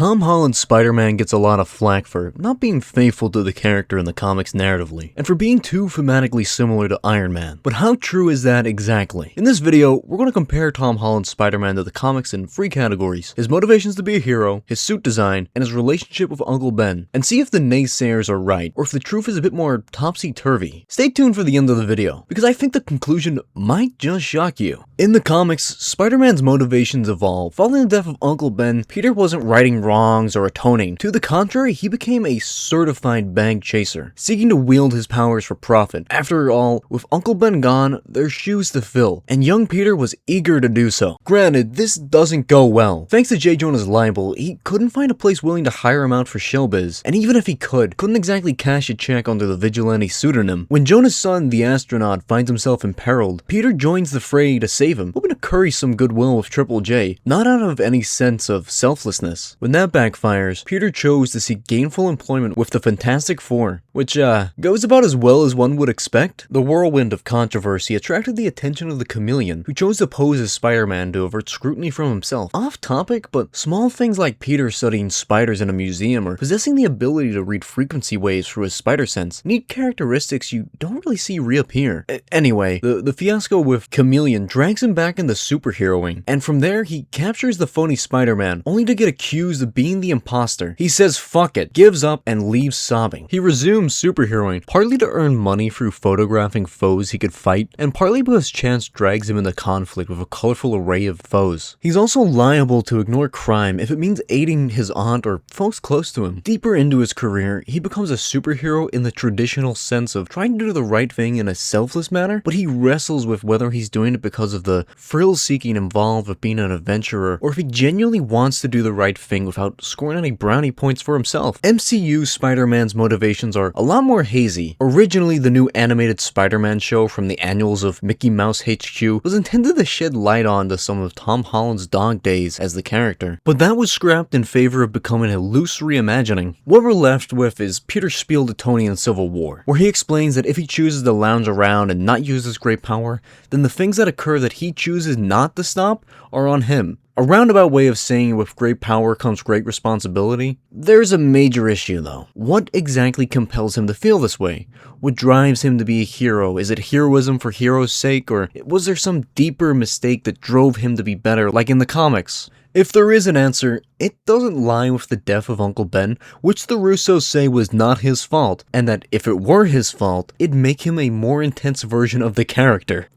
Tom Holland's Spider-Man gets a lot of flack for not being faithful to the character in the comics narratively, and for being too thematically similar to Iron Man. But how true is that exactly? In this video, we're going to compare Tom Holland's Spider-Man to the comics in 3 categories: his motivations to be a hero, his suit design, and his relationship with Uncle Ben, and see if the naysayers are right, or if the truth is a bit more topsy-turvy. Stay tuned for the end of the video, because I think the conclusion might just shock you. In the comics, Spider-Man's motivations evolve. Following the death of Uncle Ben, Peter wasn't righting wrongs or atoning. To the contrary, he became a certified bag chaser, seeking to wield his powers for profit. After all, with Uncle Ben gone, there's shoes to fill, and young Peter was eager to do so. Granted, this doesn't go well. Thanks to J. Jonah's libel, he couldn't find a place willing to hire him out for showbiz, and even if he couldn't exactly cash a check under the vigilante pseudonym. When Jonah's son, the astronaut, finds himself imperiled, Peter joins the fray to save him, hoping to curry some goodwill with Triple J, not out of any sense of selflessness. When that backfires, Peter chose to seek gainful employment with the Fantastic Four, which goes about as well as one would expect. The whirlwind of controversy attracted the attention of the Chameleon, who chose to pose as Spider-Man to avert scrutiny from himself. Off topic, but small things like Peter studying spiders in a museum or possessing the ability to read frequency waves through his spider sense need characteristics you don't really see reappear. Anyway, the fiasco with Chameleon drags him back into superheroing, and from there he captures the phony Spider-Man, only to get accused of being the imposter. He says fuck it, gives up, and leaves sobbing. He resumes superheroing, partly to earn money through photographing foes he could fight, and partly because chance drags him into conflict with a colorful array of foes. He's also liable to ignore crime if it means aiding his aunt or folks close to him. Deeper into his career, he becomes a superhero in the traditional sense of trying to do the right thing in a selfless manner, but he wrestles with whether he's doing it because of the thrill-seeking involved with being an adventurer, or if he genuinely wants to do the right thing without scoring any brownie points for himself. MCU Spider-Man's motivations are a lot more hazy. Originally, the new animated Spider-Man show from the annuals of Mickey Mouse HQ was intended to shed light onto some of Tom Holland's dog days as the character, but that was scrapped in favor of becoming a loose reimagining. What we're left with is Peter's spiel to Tony in Civil War, where he explains that if he chooses to lounge around and not use his great power, then the things that occur that he chooses not to stop are on him. A roundabout way of saying with great power comes great responsibility. There's a major issue though. What exactly compels him to feel this way? What drives him to be a hero? Is it heroism for hero's sake, or was there some deeper mistake that drove him to be better, like in the comics? If there is an answer, it doesn't lie with the death of Uncle Ben, which the Russos say was not his fault, and that if it were his fault, it'd make him a more intense version of the character.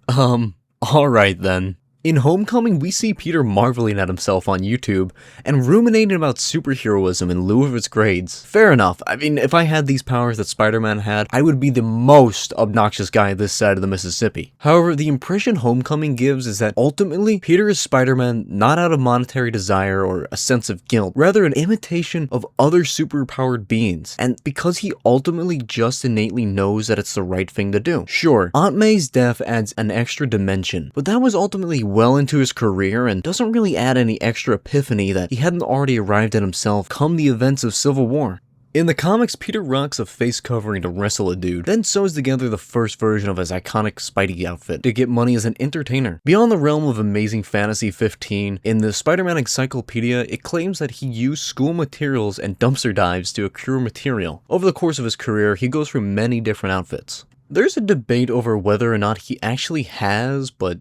Alright then. In Homecoming, we see Peter marveling at himself on YouTube and ruminating about superheroism in lieu of his grades. Fair enough. I mean, if I had these powers that Spider-Man had, I would be the most obnoxious guy this side of the Mississippi. However, the impression Homecoming gives is that ultimately, Peter is Spider-Man not out of monetary desire or a sense of guilt, rather an imitation of other superpowered beings, and because he ultimately just innately knows that it's the right thing to do. Sure, Aunt May's death adds an extra dimension, but that was ultimately well into his career and doesn't really add any extra epiphany that he hadn't already arrived at himself come the events of Civil War. In the comics, Peter rocks a face covering to wrestle a dude, then sews together the first version of his iconic Spidey outfit to get money as an entertainer. Beyond the realm of Amazing Fantasy 15, in the Spider-Man Encyclopedia, it claims that he used school materials and dumpster dives to accrue material. Over the course of his career, he goes through many different outfits. There's a debate over whether or not he actually has, but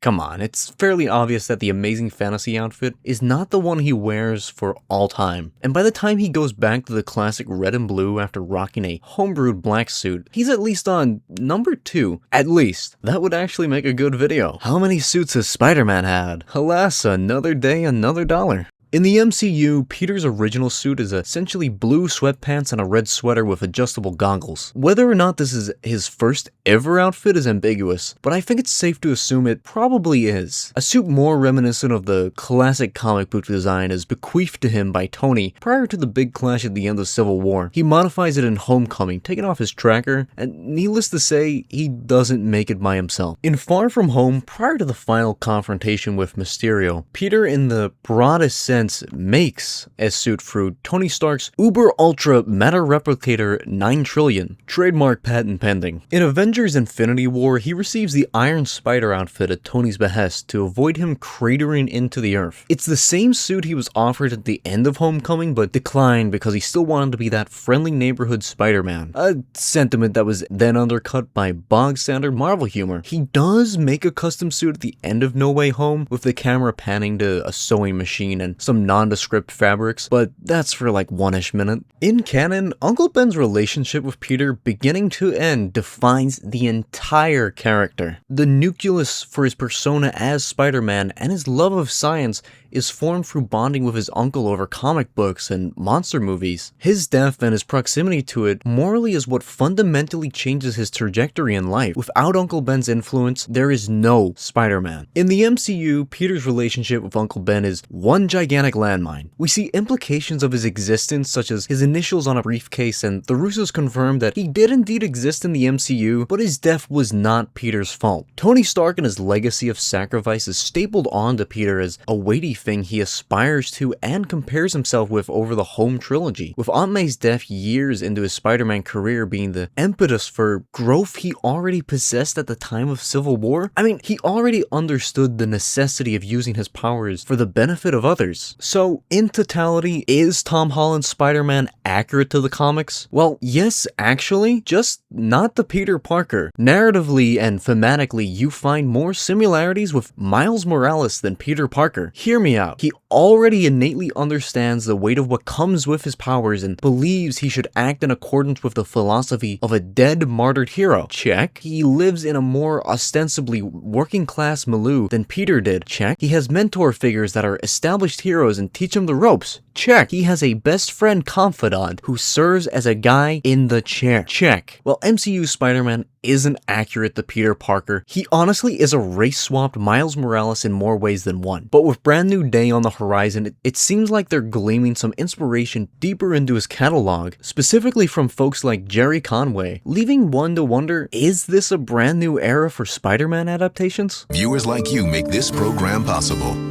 come on, it's fairly obvious that the Amazing Fantasy outfit is not the one he wears for all time. And by the time he goes back to the classic red and blue after rocking a homebrewed black suit, he's at least on number 2. At least. That would actually make a good video. How many suits has Spider-Man had? Alas, another day, another dollar. In the MCU, Peter's original suit is essentially blue sweatpants and a red sweater with adjustable goggles. Whether or not this is his first ever outfit is ambiguous, but I think it's safe to assume it probably is. A suit more reminiscent of the classic comic book design is bequeathed to him by Tony prior to the big clash at the end of Civil War. He modifies it in Homecoming, taking off his tracker, and needless to say, he doesn't make it by himself. In Far From Home, prior to the final confrontation with Mysterio, Peter in the broadest sense sense, makes a suit through Tony Stark's Uber Ultra Meta Replicator 9 trillion, trademark patent pending. In Avengers Infinity War, he receives the Iron Spider outfit at Tony's behest to avoid him cratering into the earth. It's the same suit he was offered at the end of Homecoming, but declined because he still wanted to be that friendly neighborhood Spider-Man, a sentiment that was then undercut by bog standard Marvel humor. He does make a custom suit at the end of No Way Home, with the camera panning to a sewing machine and some nondescript fabrics, but that's for like one-ish minute. In canon, Uncle Ben's relationship with Peter, beginning to end, defines the entire character. The nucleus for his persona as Spider-Man and his love of science is formed through bonding with his uncle over comic books and monster movies. His death and his proximity to it morally is what fundamentally changes his trajectory in life. Without Uncle Ben's influence, there is no Spider-Man. In the MCU, Peter's relationship with Uncle Ben is one gigantic landmine. We see implications of his existence, such as his initials on a briefcase, and the Russos confirmed that he did indeed exist in the MCU, but his death was not Peter's fault. Tony Stark and his legacy of sacrifice is stapled onto Peter as a weighty thing he aspires to and compares himself with over the Home trilogy, with Aunt May's death years into his Spider-Man career being the impetus for growth he already possessed at the time of Civil War. I mean, he already understood the necessity of using his powers for the benefit of others. So, in totality, is Tom Holland's Spider-Man accurate to the comics? Well, yes, actually, just not the Peter Parker. Narratively and thematically, you find more similarities with Miles Morales than Peter Parker. Hear me out. He already innately understands the weight of what comes with his powers and believes he should act in accordance with the philosophy of a dead, martyred hero. Check. He lives in a more ostensibly working-class milieu than Peter did. Check. He has mentor figures that are established heroes and teach him the ropes. Check. He has a best friend confidant who serves as a guy in the chair. Check. Well, MCU Spider-Man isn't accurate to Peter Parker. He honestly is a race-swapped Miles Morales in more ways than one. But with Brand New Day on the horizon, it seems like they're gleaming some inspiration deeper into his catalog, specifically from folks like Jerry Conway, leaving one to wonder, is this a brand new era for Spider-Man adaptations? Viewers like you make this program possible.